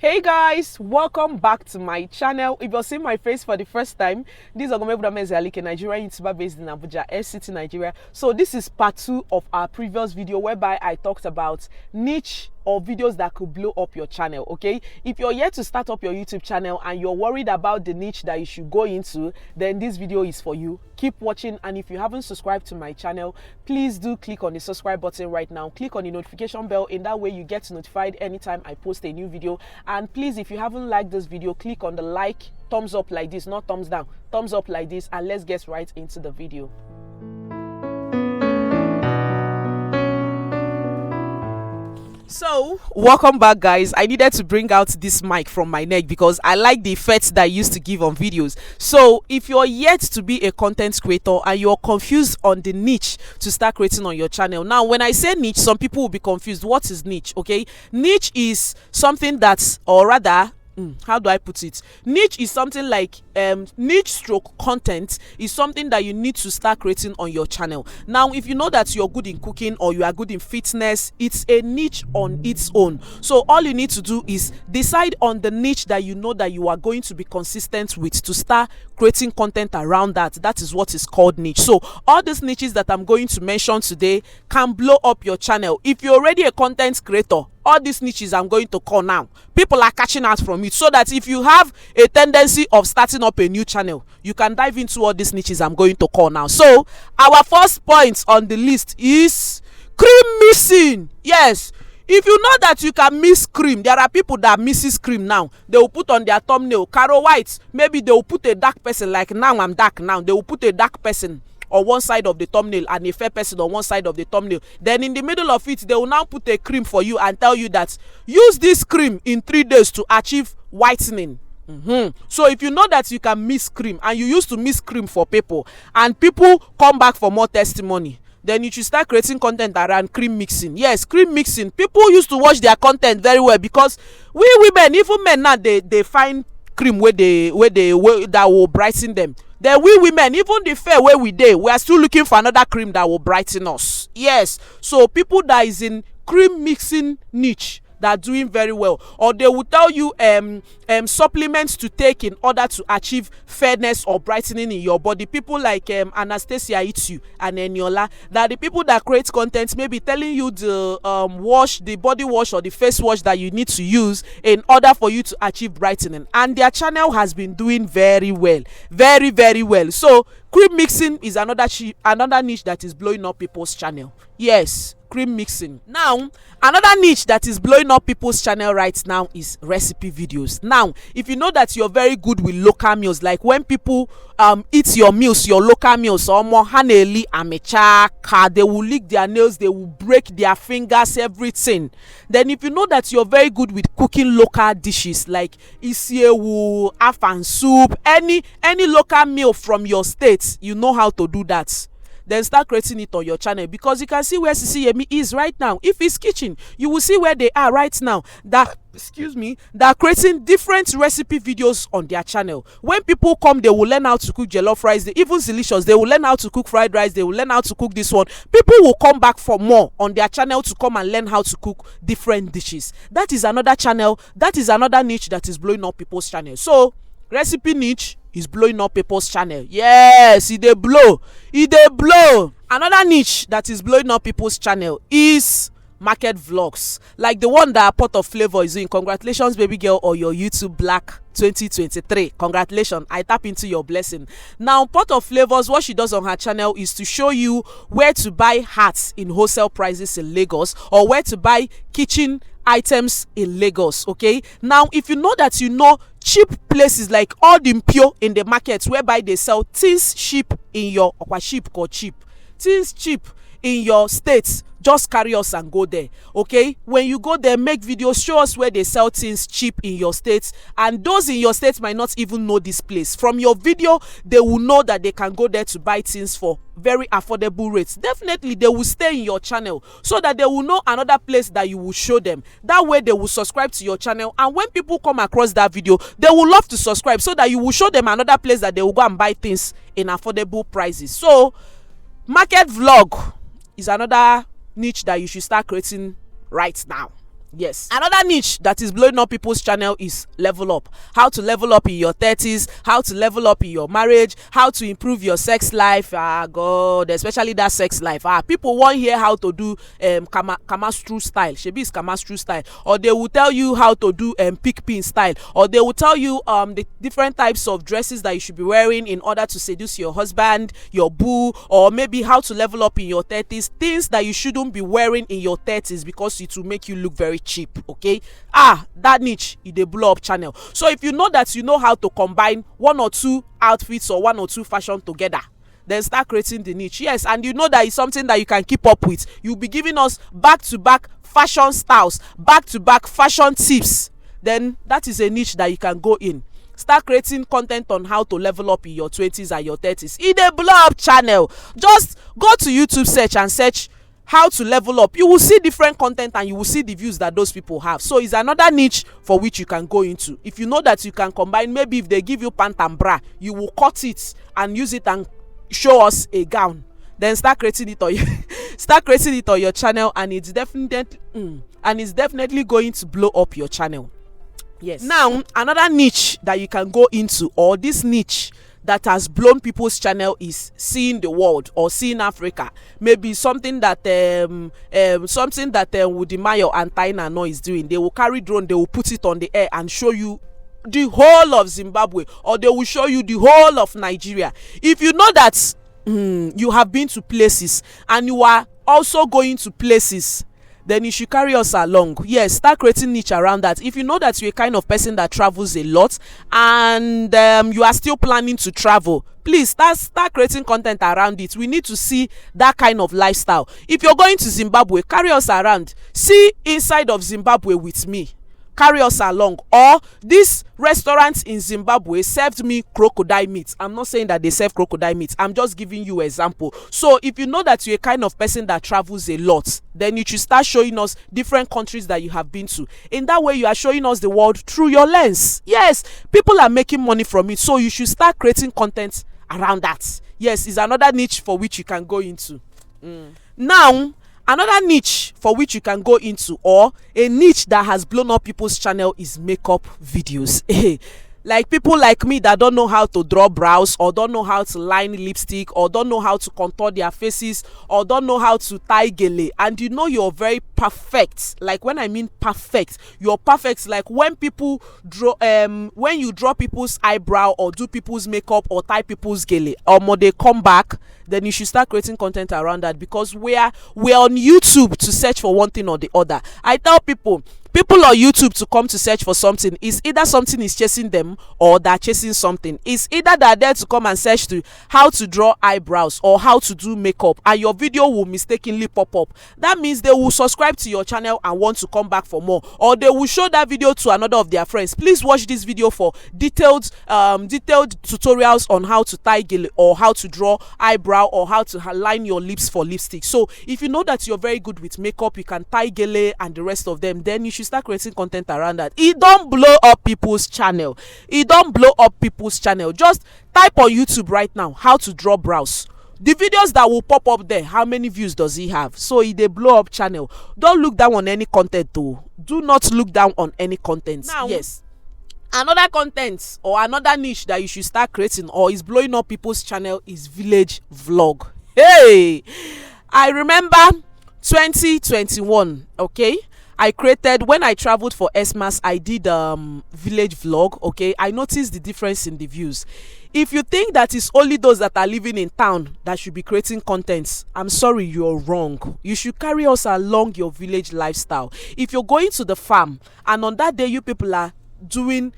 Hey guys, welcome back to my channel. If you're seeing my face for the first time, this is OGOM'S, a Nigerian YouTuber based in Abuja, FCT, Nigeria. So this is part 2 of our previous video whereby I talked about niche or videos that could blow up your channel. Okay, if you're yet to start up your YouTube channel and you're worried about the niche that you should go into, then this video is for you. Keep watching, and if you haven't subscribed to my channel, please do click on the subscribe button right now. Click on the notification bell. In that way you get notified anytime I post a new video. And please, if you haven't liked this video, click on the like, thumbs up like this, not thumbs down, thumbs up like this, and let's get right into the video. So welcome back, guys. I needed to bring out this mic from my neck because I like the effects that I used to give on videos. So if you're yet to be a content creator and you're confused on the niche to start creating on your channel, now when I say niche, some people will be confused. What is niche? Okay, niche is something that's, or rather, how do I put it? Niche is something like niche stroke content is something that you need to start creating on your channel. Now, if you know that you're good in cooking or you are good in fitness, it's a niche on its own. So all you need to do is decide on the niche that you know that you are going to be consistent with to start creating content around that. That is what is called niche. So all these niches that I'm going to mention today can blow up your channel. If you're already a content creator, all these niches I'm going to call now, people are catching out from it, so that if you have a tendency of starting up a new channel, you can dive into all these niches I'm going to call now. So our first point on the list is cream mixing. Yes, if you know that you can mix cream, there are people that misses cream now. They will put on their thumbnail Caro White. Maybe they will put a dark person, like now I'm dark now. They will put a dark person on one side of the thumbnail and a fair person on one side of the thumbnail. Then in the middle of it, they will now put a cream for you and tell you that use this cream in 3 days to achieve whitening. So if you know that you can mix cream and you used to mix cream for people and people come back for more testimony, then you should start creating content around cream mixing. Yes, cream mixing. People used to watch their content very well because we women, even men now, they find cream where that will brighten them. Then we women, even the fair where we are still looking for another cream that will brighten us. Yes, so people that is in cream mixing niche, that are doing very well, or they will tell you supplements to take in order to achieve fairness or brightening in your body. People like Anastasia Itsu and Eniola, that the people that create content may be telling you the wash, the body wash or the face wash that you need to use in order for you to achieve brightening, and their channel has been doing very well, very well. So cream mixing is another niche that is blowing up people's channel. Yes, cream mixing. Now another niche that is blowing up people's channel right now is recipe videos. Now if you know that you're very good with local meals, like when people eat your meals, your local meals, or more haneli amecha, they will lick their nails, they will break their fingers, everything. Then if you know that you're very good with cooking local dishes like isiewu, afan soup, any local meal from your state, you know how to do that, then start creating it on your channel, because you can see where Sisi Yemi is right now. If it's kitchen, you will see where they are right now. That they're creating different recipe videos on their channel. When people come, they will learn how to cook jollof rice. Even delicious, they will learn how to cook fried rice. They will learn how to cook this one. People will come back for more on their channel to come and learn how to cook different dishes. That is another channel. That is another niche that is blowing up people's channel. So recipe niche is blowing up people's channel. Yes, it dey blow. Another niche that is blowing up people's channel is market vlogs, like the one that Pot of Flavor is doing. Congratulations, baby girl, or your YouTube Black 2023. Congratulations, I tap into your blessing. Now Pot of Flavors, what she does on her channel is to show you where to buy hats in wholesale prices in Lagos, or where to buy kitchen items in Lagos. Okay, now if you know that you know cheap places like all the Mpio in the markets whereby they sell things cheap in your things cheap in your states, just carry us and go there. Okay, when you go there, make videos, show us where they sell things cheap in your states, and those in your states might not even know this place. From your video, they will know that they can go there to buy things for very affordable rates. Definitely they will stay in your channel so that they will know another place that you will show them. That way they will subscribe to your channel, and when people come across that video, they will love to subscribe so that you will show them another place that they will go and buy things in affordable prices. So market vlog is another niche that you should start creating right now. Yes. Another niche that is blowing up people's channel is level up. How to level up in your 30s, how to level up in your marriage, how to improve your sex life. God, especially that sex life. People want hear how to do Kamastru style. Shebi is Kamastru style. Or they will tell you how to do pick pin style. Or they will tell you the different types of dresses that you should be wearing in order to seduce your husband, your boo, or maybe how to level up in your 30s. Things that you shouldn't be wearing in your 30s because it will make you look very cheap. Okay, that niche is a blow up channel. So if you know that you know how to combine one or two outfits or one or two fashion together, then start creating the niche. Yes, and you know that it's something that you can keep up with. You'll be giving us back to back fashion styles, back to back fashion tips. Then that is a niche that you can go in. Start creating content on how to level up in your 20s and your 30s. It's a blow up channel. Just go to YouTube search and search how to level up. You will see different content and you will see the views that those people have. So it's another niche for which you can go into. If you know that you can combine, maybe if they give you pant and bra, you will cut it and use it and show us a gown. Then start creating it on your channel, and it's definitely going to blow up your channel. Yes. Now another niche that you can go into, or this niche that has blown people's channel, is seeing the world or seeing Africa. Maybe something that Woody Mayo and Taina No is doing. They will carry drone, they will put it on the air and show you the whole of Zimbabwe, or they will show you the whole of Nigeria. If you know that you have been to places and you are also going to places, then you should carry us along. Yes, start creating niche around that. If you know that you're a kind of person that travels a lot and you are still planning to travel, please start creating content around it. We need to see that kind of lifestyle. If you're going to Zimbabwe, carry us around. See inside of Zimbabwe with me. Carry us along. Or this restaurant in Zimbabwe served me crocodile meat. I'm not saying that they serve crocodile meat. I'm just giving you an example. So if you know that you're a kind of person that travels a lot, then you should start showing us different countries that you have been to. In that way, you are showing us the world through your lens. Yes, people are making money from it. So you should start creating content around that. Yes, it's another niche for which you can go into. Now, another niche for which you can go into, or a niche that has blown up people's channel, is makeup videos. Like people like me that don't know how to draw brows, or don't know how to line lipstick, or don't know how to contour their faces, or don't know how to tie gele, and you know you're very perfect. Like when I mean perfect, you're perfect. Like when people draw, when you draw people's eyebrow or do people's makeup or tie people's gele, or they come back, then you should start creating content around that, because we're on YouTube to search for one thing or the other. I tell people on YouTube to come to search for something is either something is chasing them or they're chasing something. It's either they're there to come and search to how to draw eyebrows or how to do makeup, and your video will mistakenly pop up. That means they will subscribe to your channel and want to come back for more, or they will show that video to another of their friends. Please watch this video for detailed tutorials on how to tie gele, or how to draw eyebrow, or how to line your lips for lipstick. So if you know that you're very good with makeup, you can tie gele and the rest of them, then you should start creating content around that. It don't blow up people's channel. Just type on YouTube right now how to draw brows. The videos that will pop up there, how many views does he have? So it's a blow up channel. Don't look down on any content though. Do not look down on any content. Now, yes, another content or another niche that you should start creating, or is blowing up people's channel, is village vlog. Hey, I remember 2021, okay, I created, when I traveled for Xmas, I did village vlog. Okay, I noticed the difference in the views. If you think that it's only those that are living in town that should be creating contents, I'm sorry, you're wrong. You should carry us along your village lifestyle. If you're going to the farm and on that day you people are doing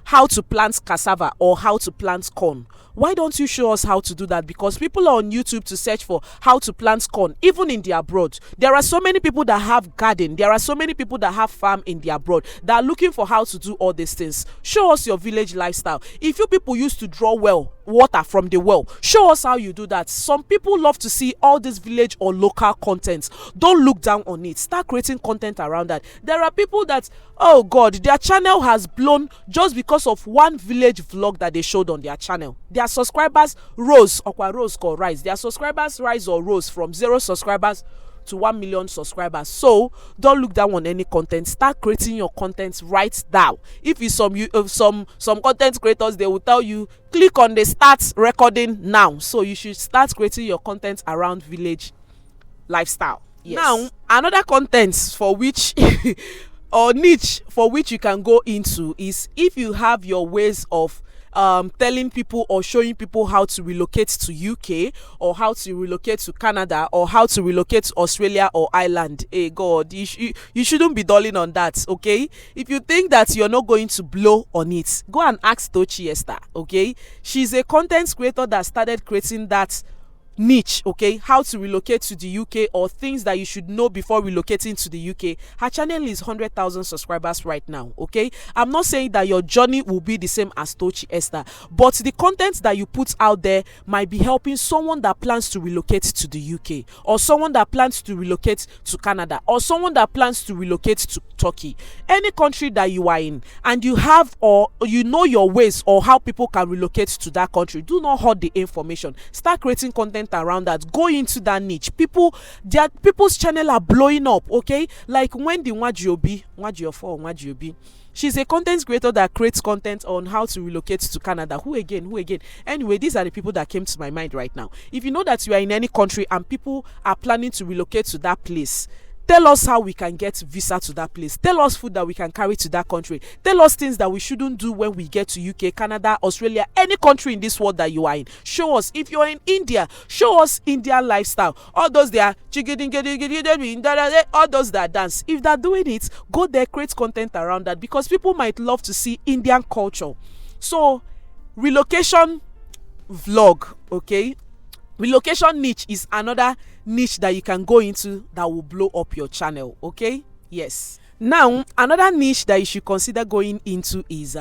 how to plant cassava or how to plant corn, why don't you show us how to do that? Because people are on YouTube to search for how to plant corn, even in the abroad. There are so many people that have garden. There are so many people that have farm in the abroad that are looking for how to do all these things. Show us your village lifestyle. If you people used to draw water from the well, show us how you do that. Some people love to see all this village or local content. Don't look down on it. Start creating content around that. There are people that, oh God, their channel has blown just because of one village vlog that they showed on their channel. Their subscribers rose, or rise. Their subscribers rise or rose from 0 subscribers to 1 million subscribers. So don't look down on any content. Start creating your content right now. If it's some content creators, they will tell you click on the start recording now. So you should start creating your content around village lifestyle. Yes. Now another content for which or niche for which you can go into is if you have your ways of telling people or showing people how to relocate to UK, or how to relocate to Canada, or how to relocate to Australia or Ireland. Hey God, you shouldn't be dulling on that, okay? If you think that you're not going to blow on it, go and ask Tochi Esther, okay? She's a content creator that started creating that niche, okay, how to relocate to the UK, or things that you should know before relocating to the UK. Her channel is 100,000 subscribers right now, okay? I'm not saying that your journey will be the same as Tochi Esther, but the content that you put out there might be helping someone that plans to relocate to the UK, or someone that plans to relocate to Canada, or someone that plans to relocate to Turkey. Any country that you are in and you have, or you know your ways or how people can relocate to that country, do not hoard the information. Start creating content around that. Go into that niche. People's channel are blowing up, okay? Like Wendy Nwajiobi, she's a content creator that creates content on how to relocate to Canada. Who again? Anyway, these are the people that came to my mind right now. If you know that you are in any country and people are planning to relocate to that place, tell us how we can get visa to that place. Tell us food that we can carry to that country. Tell us things that we shouldn't do when we get to UK, Canada, Australia, any country in this world that you are in. Show us. If you're in India, show us Indian lifestyle. All those that all those that dance. If they're doing it, go there, create content around that, because people might love to see Indian culture. So, relocation vlog, okay? Relocation niche is another niche that you can go into that will blow up your channel, okay? Yes. Now another niche that you should consider going into is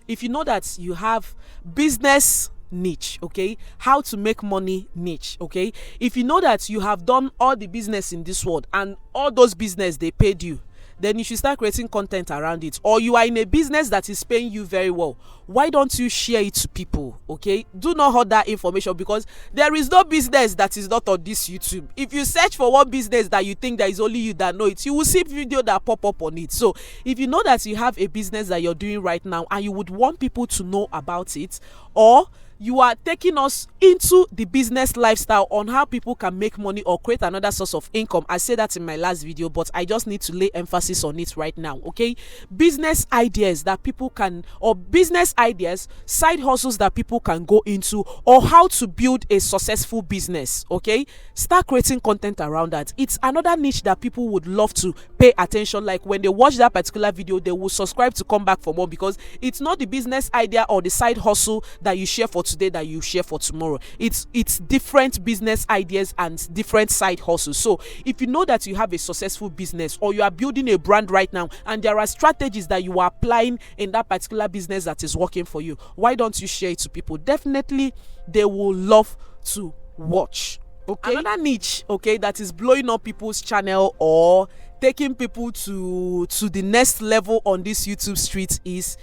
if you know that you have business niche, okay, how to make money niche, okay? If you know that you have done all the business in this world and all those business they paid you, then you should start creating content around it. Or you are in a business that is paying you very well, why don't you share it to people, okay? Do not hold that information, because there is no business that is not on this YouTube. If you search for one business that you think that is only you that know it, you will see video that pop up on it. So if you know that you have a business that you're doing right now and you would want people to know about it, or you are taking us into the business lifestyle on how people can make money or create another source of income. I said that in my last video, but I just need to lay emphasis on it right now, okay? Business ideas that people can, or business ideas, side hustles that people can go into, or how to build a successful business, okay? Start creating content around that. It's another niche that people would love to pay attention. Like when they watch that particular video, they will subscribe to come back for more, because it's not the business idea or the side hustle that you share for today that you share for tomorrow. It's different business ideas and different side hustles. So if you know that you have a successful business, or you are building a brand right now and there are strategies that you are applying in that particular business that is working for you, why don't you share it to people? Definitely they will love to watch, okay? Another niche, okay, that is blowing up people's channel or taking people to the next level on this YouTube street is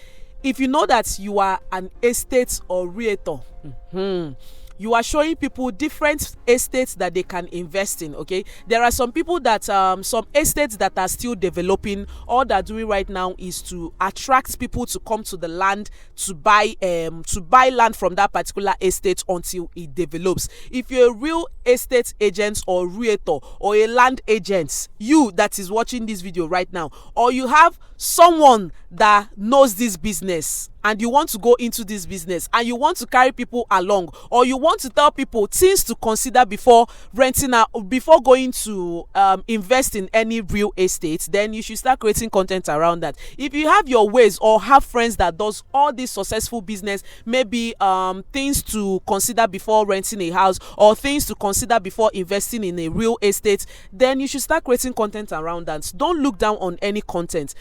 if you know that you are an estate or realtor. You are showing people different estates that they can invest in, okay? There are some people that some estates that are still developing. All they're doing right now is to attract people to come to the land to buy land from that particular estate until it develops. If you're a real estate agent or realtor or a land agent, you that is watching this video right now, or you have someone that knows this business and you want to go into this business and you want to carry people along, or you want to tell people things to consider before renting out, before going to invest in any real estate, then you should start creating content around that. If you have your ways or have friends that does all this successful business, maybe things to consider before renting a house or things to consider before investing in a real estate, then you should start creating content around that. Don't look down on any content.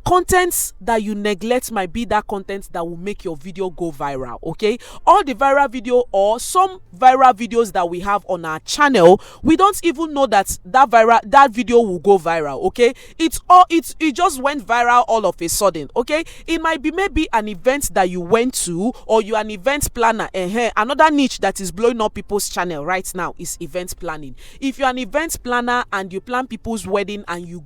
content that you neglect might be that content that will make your video go viral. Okay, all the viral video or some viral videos that we have on our channel, we don't even know that that video will go viral. Okay, it just went viral all of a sudden. Okay, it might be maybe an event that you went to, or you're an event planner. Another niche that is blowing up people's channel right now is event planning. If you're an event planner and you plan people's wedding and you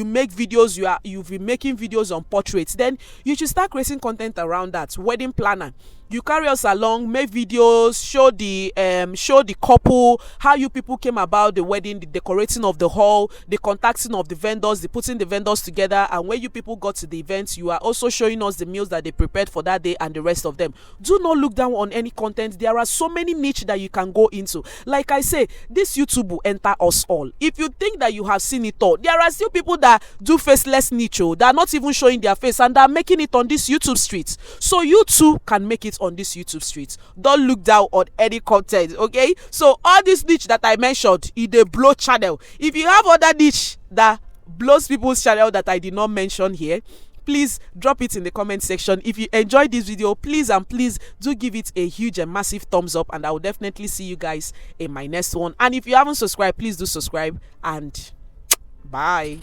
make videos, you've been making videos on portraits, then you should start creating content around that. Wedding planner, you carry us along, make videos, show the couple, how you people came about the wedding, the decorating of the hall, the contacting of the vendors, the putting the vendors together, and when you people got to the event, you are also showing us the meals that they prepared for that day and the rest of them. Do not look down on any content. There are so many niche that you can go into. Like I say, this YouTube will enter us all. If you think that you have seen it all, there are still people that do faceless niche, that are not even showing their face, and they are making it on this YouTube streets. So you too can make it on this YouTube streets. Don't look down on any content. Okay, so all this niche that I mentioned, it dey blow channel. If you have other niche that blows people's channel that I did not mention here, please drop it in the comment section. If you enjoyed this video, please do give it a huge and massive thumbs up, and I will definitely see you guys in my next one. And if you haven't subscribed, please do subscribe, and bye.